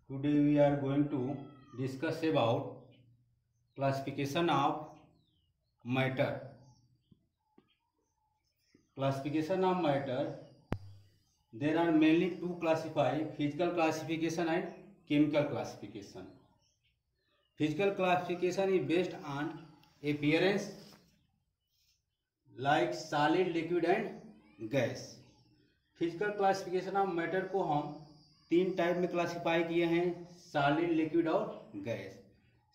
Today we are going to discuss about classification of matter. Classification of matter. There are mainly two classified: physical classification and chemical classification. Physical classification is based on appearance like solid, liquid and gas. Physical classification of matter को हम तीन type में classify किए हैं: solid, liquid और gas.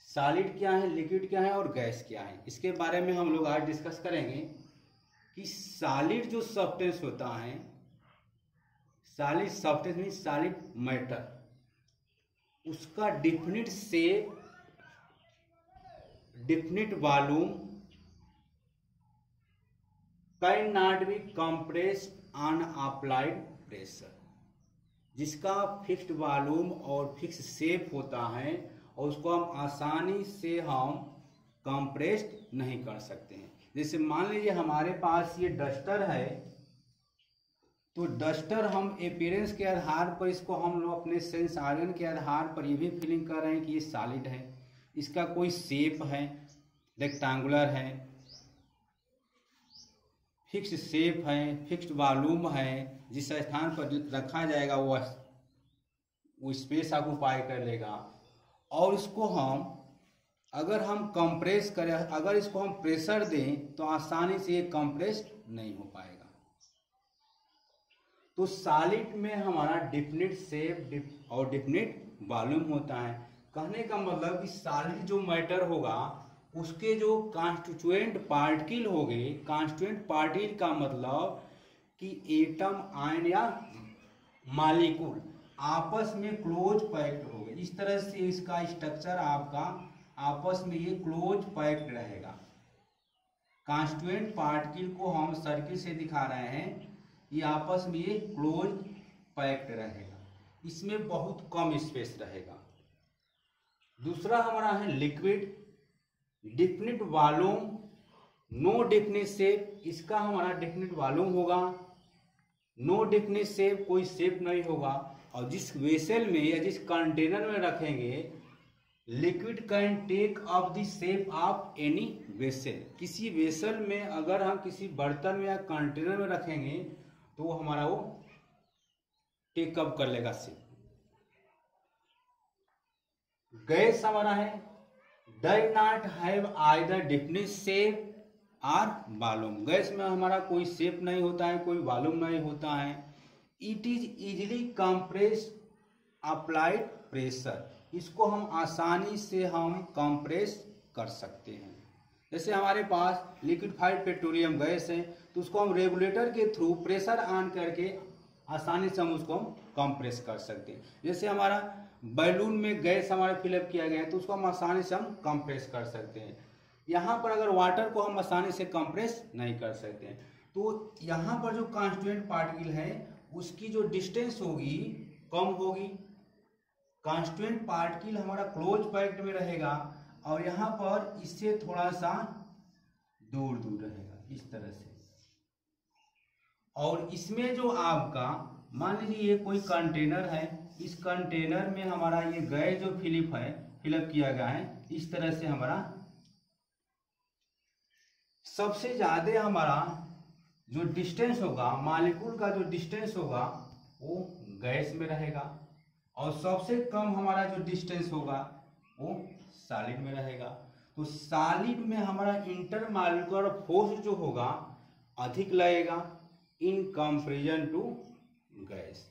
Solid क्या है, liquid क्या है और गैस क्या है, इसके बारे में हम लोग आज डिस्कस करेंगे कि सॉलिड जो सब्सटेंस होता है, solid substance mean solid matter, उसका definite shape, definite volume can not be compressed on applied pressure. जिसका फिक्स्ड वॉल्यूम और फिक्स शेप होता है और उसको हम आसानी से हम कंप्रेस्ड नहीं कर सकते हैं। जैसे मान लीजिए हमारे पास ये डस्टर है, तो डस्टर हम अपीयरेंस के आधार पर इसको हम लोग अपने सेंस ऑर्गन के आधार पर ये भी फीलिंग कर रहे हैं कि ये सॉलिड है। इसका कोई शेप है, रेक्टेंगुलर है, फिक्स शेप है, फिक्स्ड वॉल्यूम है, जिस स्थान पर रखा जाएगा वो स्पेस ऑक्युपाई कर लेगा। और इसको हम अगर हम कंप्रेस करें, अगर इसको हम प्रेशर दें तो आसानी से ये कंप्रेस नहीं हो पाएगा। तो सॉलिड में हमारा डिफिनिट शेप और डिफिनिट वॉल्यूम होता है। कहने का मतलब कि सॉलिड जो मैटर होगा उसके जो कॉन्स्टिट्यूएंट पार्टिकल हो गए, कॉन्स्टिट्यूएंट पार्टिकल का मतलब कि एटम, आयन या मॉलिक्यूल आपस में क्लोज पैक्ड हो गए। इस तरह से इसका स्ट्रक्चर आपका आपस में ये क्लोज पैक्ड रहेगा। कॉन्स्टिट्यूएंट पार्टिकल को हम सर्किल से दिखा रहे हैं, ये आपस में ये क्लोज पैक्ड रहेगा, इसमें बहुत कम स्पेस रहेगा। दूसरा हमारा है liquid, definite volume, no definite shape. इसका हमारा डिफिनिट वॉल्यूम होगा, नो डिफिनिट शेप, कोई शेप नहीं होगा। और जिस वेसल में या जिस कंटेनर में रखेंगे, liquid can take up the shape of any vessel. किसी वेसल में अगर हम किसी बर्तन में या कंटेनर में रखेंगे तो वो हमारा वो टेक अप कर लेगा शेप। गैस हमारा है does not have either definite shape और वॉल्यूम। गैस में हमारा कोई शेप नहीं होता है, कोई वॉल्यूम नहीं होता है। It is easily compressed applied pressure. इसको हम आसानी से हम कंप्रेस कर सकते हैं। जैसे हमारे पास लिक्विफाइड पेट्रोलियम गैस है, तो उसको हम रेगुलेटर के थ्रू प्रेशर ऑन करके आसानी से हम उसको कंप्रेस कर सकते हैं। जैसे हमारा बैलून में गैस हमारा फिलअप किया गया है, तो उसको हम आसानी से हम कंप्रेस कर सकते हैं। यहाँ पर अगर वाटर को हम आसानी से कंप्रेस नहीं कर सकते हैं, तो यहाँ पर जो कॉन्स्टिट्यूएंट पार्टिकल है उसकी जो डिस्टेंस होगी कम होगी। कॉन्स्टिट्यूएंट पार्टिकल हमारा क्लोज पैक्ड में रहेगा और यहाँ पर इससे थोड़ा सा दूर दूर रहेगा, इस तरह से। और इसमें जो आपका मान लीजिए ये कोई कंटेनर है, इस कंटेनर में हमारा ये गैस जो फिलअप किया गया है, इस तरह से हमारा सबसे ज्यादा हमारा जो डिस्टेंस होगा, मॉलिक्यूल का जो डिस्टेंस होगा वो गैस में रहेगा, और सबसे कम हमारा जो डिस्टेंस होगा वो सॉलिड में रहेगा। तो सॉलिड में हमारा इंटरमॉलिक्यूलर फोर्स जो होगा अधिक लगेगा इन कंपेरिजन टू गैस।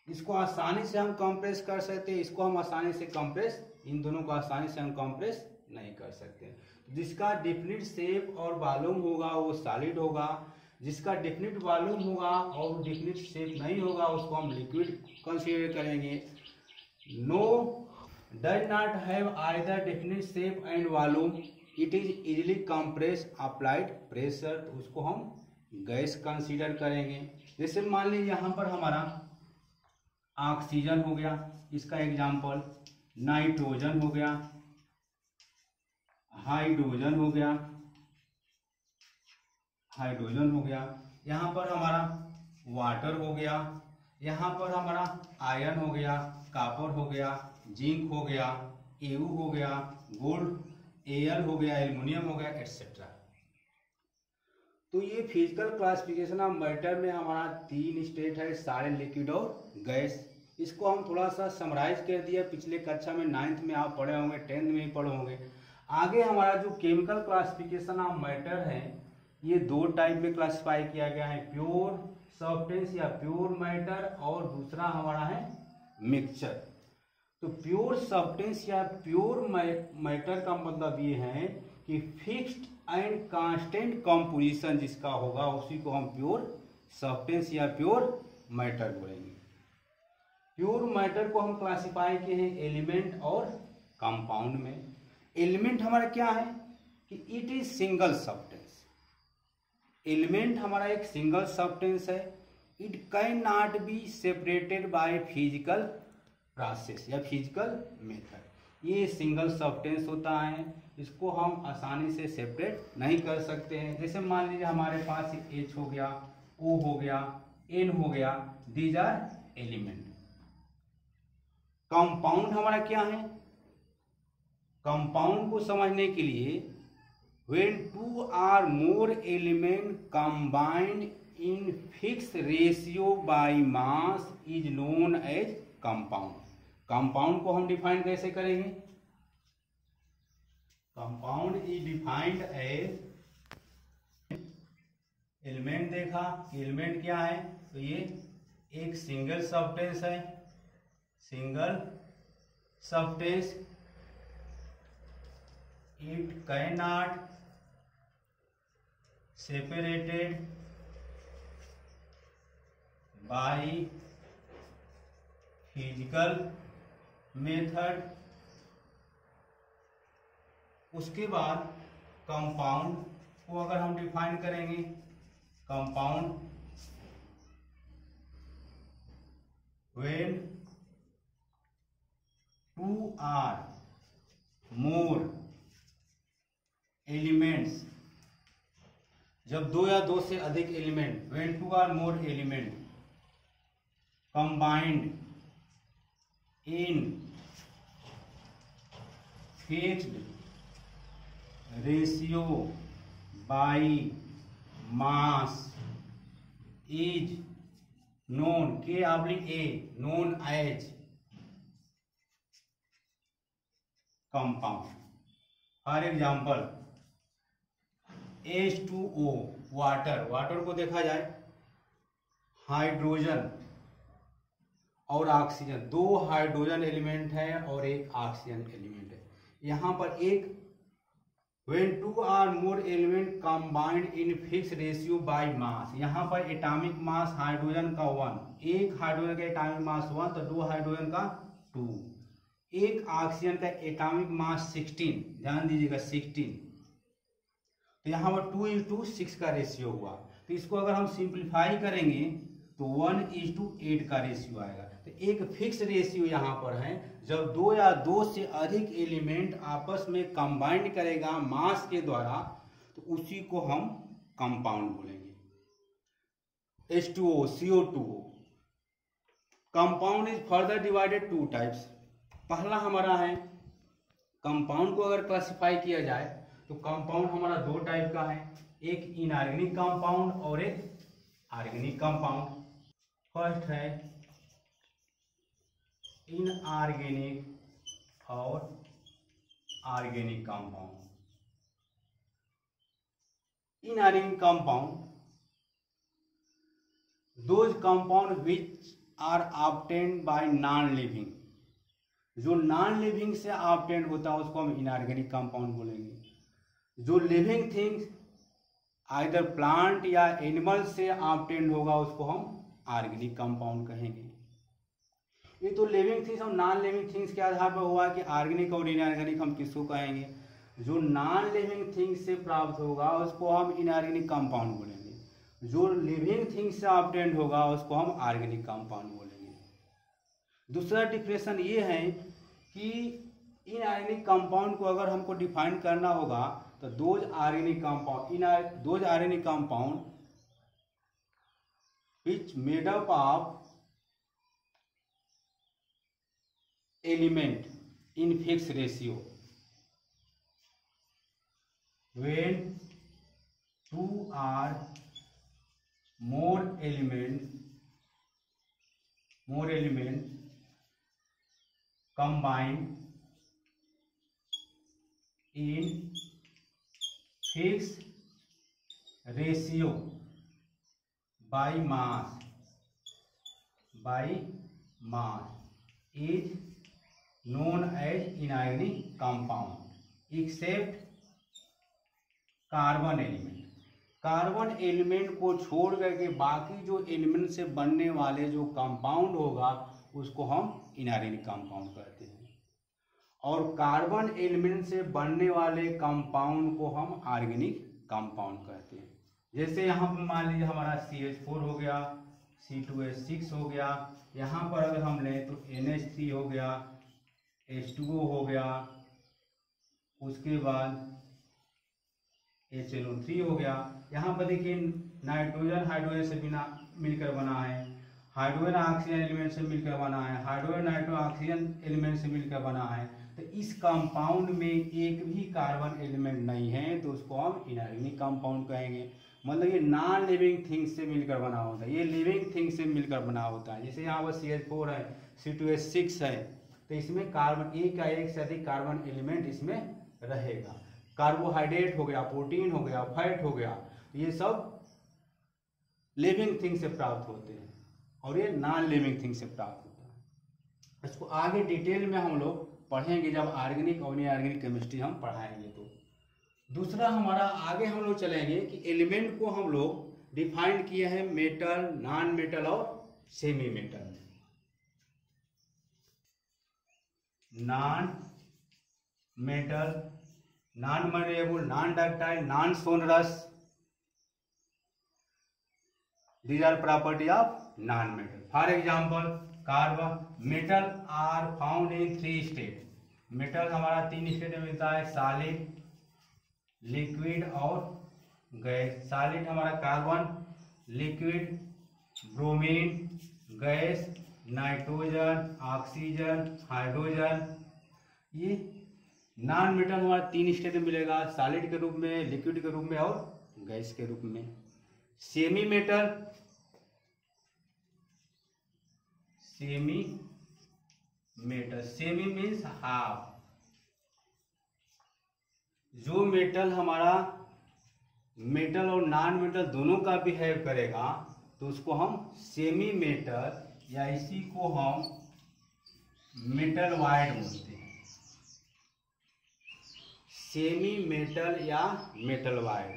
इसको आसानी से हम कंप्रेस कर सकते हैं, इसको हम आसानी से कंप्रेस, इन दोनों को आसानी से हम कंप्रेस नहीं कर सकते। जिसका डिफिनिट शेप और वॉल्यूम होगा वो सॉलिड होगा, जिसका डिफिनिट वॉल्यूम होगा और डिफिनिट शेप नहीं होगा उसको हम लिक्विड कंसीडर करेंगे। No does not have either definite shape and volume, it is easily compress applied pressure, तो उसको हम गैस कंसीडर करेंगे। जैसे मान लीजिए यहाँ पर हमारा ऑक्सीजन हो गया, इसका एग्जाम्पल नाइट्रोजन हो गया, हाइड्रोजन हो गया, यहाँ पर हमारा वाटर हो गया, यहाँ पर हमारा आयरन हो गया, कॉपर हो गया, जिंक हो गया, एयू हो गया, गोल्ड, एल हो गया, एल्युमिनियम हो गया, एटसेट्रा। तो ये फिजिकल क्लासिफिकेशन ऑफ मैटर में हमारा 3 स्टेट है, सारे लिक्विड और गैस। इसको हम थोड़ा सा समराइज कर दिया, पिछले कक्षा में 9th में आप पढ़े होंगे, 10th में ही पढ़े होंगे। आगे हमारा जो केमिकल क्लासिफिकेशन ऑफ मैटर है, ये 2 टाइप में क्लासिफाई किया गया है, प्योर सब्सटेंस या प्योर मैटर, और दूसरा हमारा है मिक्सचर। तो प्योर सब्सटेंस या प्योर मैटर का मतलब ये है कि फिक्स्ड एंड कांस्टेंट कंपोजिशन जिसका होगा उसी को हम प्योर सब्सटेंस या प्योर मैटर बोलेंगे। प्योर मैटर को हम क्लासिफाई किए हैं एलिमेंट और कंपाउंड में। एलिमेंट हमारा क्या है कि it is single substance. Element हमारा एक सिंगल सब्सटेंस है। It can not be separated by physical process या फिजिकल मेथड। ये सिंगल सब्सटेंस होता है, इसको हम आसानी से सेपरेट नहीं कर सकते हैं। जैसे मान लीजिए हमारे पास H हो गया, O हो गया, N हो गया, दीज आर एलिमेंट। कंपाउंड हमारा क्या है? कंपाउंड को समझने के लिए when 2 or more element combined in fixed ratio by mass is known as compound। Compound को हम डिफाइन कैसे करेंगे? Compound is defined as, element देखा, एलिमेंट क्या है? तो ये एक सिंगल सब्सटेंस है, single substance. It can not separated by physical method. उसके बाद कंपाउंड को अगर हम डिफाइन करेंगे, compound when 2 or more elements, जब 2 या 2 से अधिक element, when 2 or more element combined in fixed ratio by mass is known, K/A, known as compound. For example H2O water, water को देखा जाए हाइड्रोजन और ऑक्सीजन, 2 हाइड्रोजन एलिमेंट है और एक ऑक्सीजन एलिमेंट है। यहाँ पर एक when 2 or more element combined in fixed ratio by mass, यहाँ पर एटॉमिक मास हाइड्रोजन का 1, एक हाइड्रोजन का एटॉमिक मास 1 तो 2 हाइड्रोजन का 2, एक ऑक्सीजन का एटॉमिक मास 16, ध्यान दीजिएगा 16, तो यहाँ पर 2:6 का रेशियो हुआ। तो इसको अगर हम सिंप्लीफाई करेंगे तो 1:8 का रेशियो आएगा। तो एक फिक्स रेशियो यहाँ पर है, जब 2 या 2 से अधिक एलिमेंट आपस में कंबाइंड करेगा मास के द्वारा तो उसी को हम कंपाउंड बोलेंगे। H2O, CO2। Compound is further divided 2 types. पहला हमारा है, कंपाउंड को अगर क्लासिफाई किया जाए तो कंपाउंड हमारा 2 टाइप का है, एक इनऑर्गेनिक कंपाउंड और एक ऑर्गेनिक कंपाउंड। फर्स्ट है इनऑर्गेनिक और organic compound. Inorganic compound those compound which are obtained by non living, जो नॉन लिविंग से ऑब्टेन्ड होता है उसको हम इनऑर्गेनिक कंपाउंड बोलेंगे। जो लिविंग थिंग्स आइदर प्लांट या एनिमल से ऑब्टेन्ड होगा उसको हम ऑर्गेनिक कंपाउंड कहेंगे। ये तो लिविंग थिंग्स और नॉन लिविंग थिंग्स के आधार पर हुआ कि ऑर्गेनिक और इनऑर्गेनिक हम किसको कहेंगे। जो नॉन लिविंग थिंग्स से प्राप्त होगा उसको हम इनऑर्गेनिक कंपाउंड बोलेंगे, जो लिविंग थिंग्स से ऑब्टेन्ड होगा उसको हम ऑर्गेनिक कंपाउंड बोलेंगे। दूसरा डिफिनेशन ये है कि इनऑर्गेनिक कंपाउंड को अगर हमको डिफाइन करना होगा तो those organic compound which made up of element in fixed ratio when two or more element combine in fixed ratio by mass is known as inorganic compound except carbon element को छोड़ करके बाकी जो element से बनने वाले जो compound होगा उसको हम इनऑर्गेनिक कंपाउंड कहते हैं, और कार्बन एलिमेंट से बनने वाले कंपाउंड को हम ऑर्गेनिक कंपाउंड कहते हैं। जैसे यहाँ पर मान लीजिए हमारा CH4 हो गया, C2H6 हो गया, यहाँ पर अगर हम लें तो NH3 हो गया, H2O हो गया, उसके बाद HNO3 हो गया। यहाँ पर देखिए नाइट्रोजन हाइड्रोजन से बिना मिलकर बना है, हाइड्रोजन ऑक्सीजन एलिमेंट से मिलकर बना है, हाइड्रोजन नाइट्रो ऑक्सीजन एलिमेंट से मिलकर बना है। तो इस कंपाउंड में एक भी कार्बन एलिमेंट नहीं है तो उसको हम इनऑर्गेनिक कंपाउंड कहेंगे। मतलब ये नॉन लिविंग थिंग्स से मिलकर बना होता है, ये लिविंग थिंग्स से मिलकर बना होता है। जैसे यहाँ पर CH4 है, C2H6 है, तो इसमें कार्बन एक या एक से अधिक कार्बन एलिमेंट इसमें रहेगा। कार्बोहाइड्रेट हो गया, प्रोटीन हो गया, फैट हो गया, ये सब लिविंग थिंग से प्राप्त होते हैं और ये नॉन लिविंग थिंग से प्राप्त होता है। इसको आगे डिटेल में हम लोग पढ़ेंगे जब ऑर्गेनिक और इनऑर्गेनिक केमिस्ट्री हम पढ़ाएंगे। तो दूसरा हमारा आगे हम लोग चलेंगे कि एलिमेंट को हम लोग डिफाइन किए हैं मेटल, नॉन मेटल और semi metal. Non metal, non malleable, non ductile, non sonorous, these are property of non metal. For example, carbon metal are found in 3 state. Metal हमारा 3 स्टेट में मिलता है, सॉलिड, लिक्विड और gas. Solid हमारा carbon, liquid bromine, gas nitrogen, oxygen, hydrogen. ये non metal हमारा 3 state में मिलेगा, सॉलिड के रूप में, लिक्विड के रूप में और गैस के रूप में। Semi metal, semi means half. जो मेटल हमारा मेटल और नॉन मेटल दोनों का बिहेव करेगा तो उसको हम सेमी मेटल या इसी को हम मेटल वाइड बोलते हैं। सेमी मेटल या metalloid,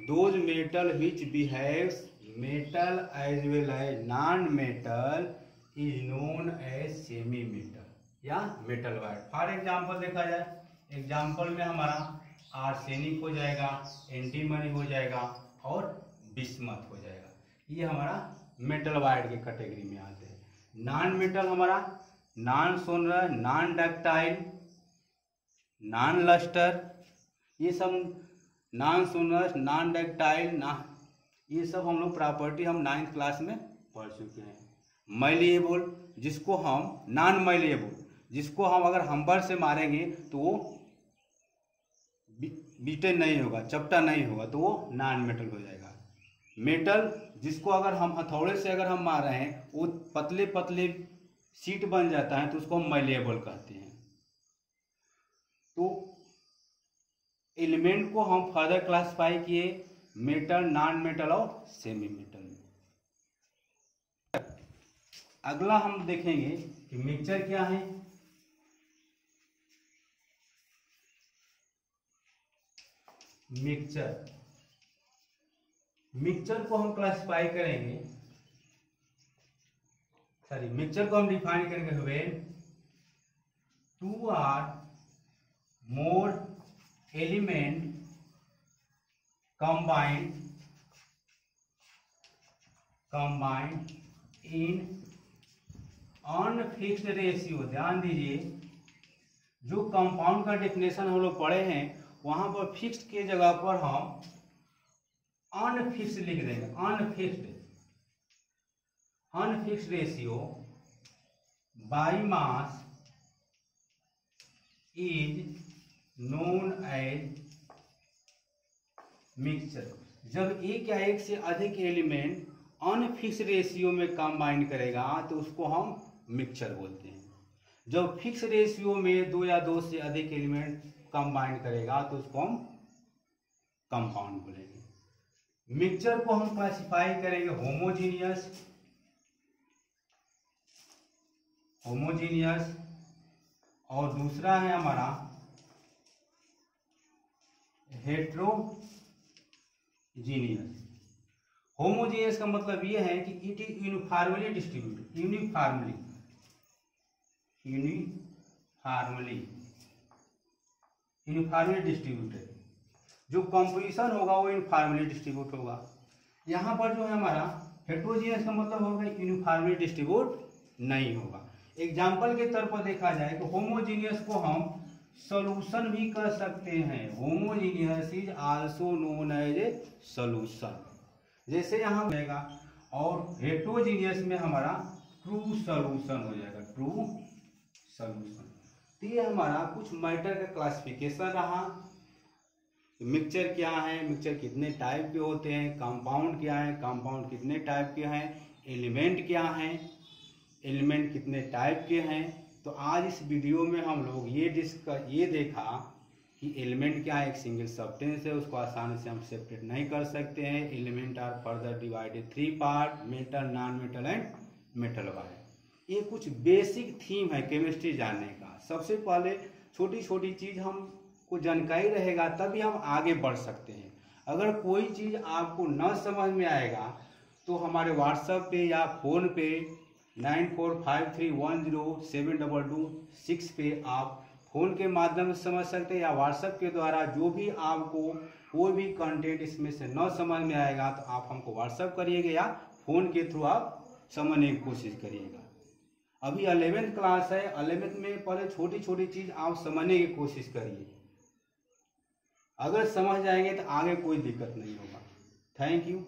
those metal which behaves metal as well as non metal is known as semi metal या मेटल वाइड। फॉर एग्जाम्पल देखा जाए, एग्जाम्पल में हमारा आर्सेनिक हो जाएगा, एंटीमनी हो जाएगा और बिस्मथ हो जाएगा। ये हमारा मेटल वाइड के कैटेगरी में आते हैं। नॉन मेटल हमारा नॉन सोनर, नॉन डक्टाइल, नॉन लस्टर, ये सब नॉन सोनर, नॉन डक्टाइल, ये सब हम लोग प्रॉपर्टी हम 9th क्लास में पढ़ चुके हैं। मैलिएबल, जिसको हम नॉन मैलिएबल, जिसको हम अगर हम्बर से मारेंगे तो वो बीटे नहीं होगा, चपटा नहीं होगा, तो वो नॉन मेटल हो जाएगा। मेटल, जिसको अगर हम हथौड़े से अगर हम मार रहे हैं वो पतले पतले शीट बन जाता है तो उसको हम मैलिएबल कहते हैं। तो एलिमेंट को हम फर्दर क्लासिफाई किए मेटल, नॉन मेटल और सेमी मेटल में। अगला हम देखेंगे कि मिक्सचर क्या है। मिक्सचर को हम क्लासिफाई करेंगे, मिक्सचर को हम डिफाइन करेंगे when 2 or more element combined in unfixed ratio. ध्यान दीजिए, जो कंपाउंड का डेफिनेशन हम लोग पढ़े हैं वहां पर फिक्स्ड के जगह पर हम अनफिक्स्ड लिख देंगे। Unfixed ratio by mass is known as mixture. जब एक या एक से अधिक एलिमेंट अनफिक्स रेशियो में कंबाइन करेगा तो उसको हम मिक्सचर बोलते हैं। जब फिक्स रेशियो में दो या दो से अधिक एलिमेंट कंबाइन करेगा तो उसको हम कंपाउंड बोलेंगे। मिक्सचर को हम क्लासिफाई करेंगे होमोजीनियस और दूसरा है हमारा हेट्रोजीनियस। होमोजीनियस का मतलब ये है कि it is uniformly distributed, uniformly distributed. जो कंपोजिशन होगा वो यूनिफॉर्मली डिस्ट्रीब्यूट होगा। यहाँ पर जो है हमारा हेट्रोजीनियस का मतलब होगा यूनिफॉर्मली डिस्ट्रीब्यूट नहीं होगा। एग्जाम्पल के तौर पर देखा जाए तो होमोजीनियस को हम सॉल्यूशन भी कर सकते हैं। Homogeneous is also known as a solution, जैसे यहाँ रहेगा। और हेट्रोजीनियस में हमारा ट्रू सॉल्यूशन हो जाएगा, ट्रू सॉल्यूशन। तो ये हमारा कुछ मैटर का क्लासिफिकेशन रहा। मिक्सचर क्या है, मिक्सचर कितने टाइप के होते हैं, कंपाउंड क्या है, कंपाउंड कितने टाइप के हैं, एलिमेंट क्या हैं, एलिमेंट कितने टाइप के हैं। तो आज इस वीडियो में हम लोग ये देखा कि एलिमेंट क्या है, एक सिंगल सब्सटेंस है, उसको आसानी से हम सेपरेट नहीं कर सकते हैं। Element are further divided 3 part, metal, non metal and metal वाले। ये कुछ बेसिक थीम है केमिस्ट्री जानने का। सबसे पहले छोटी छोटी चीज हमको जानकारी रहेगा तभी हम आगे बढ़ सकते हैं। अगर कोई चीज आपको न समझ में आएगा तो हमारे व्हाट्सएप पे या फोन पे 9453107226 पे आप फोन के माध्यम से समझ सकते हैं, या व्हाट्सएप के द्वारा जो भी आपको कोई भी कंटेंट इसमें से न समझ में आएगा तो आप हमको व्हाट्सएप करिएगा या फोन के थ्रू आप समझने की कोशिश करिएगा। अभी 11th क्लास है, 11th में पहले छोटी छोटी चीज आप समझने की कोशिश करिए। अगर समझ जाएंगे तो आगे कोई दिक्कत नहीं होगा। Thank you.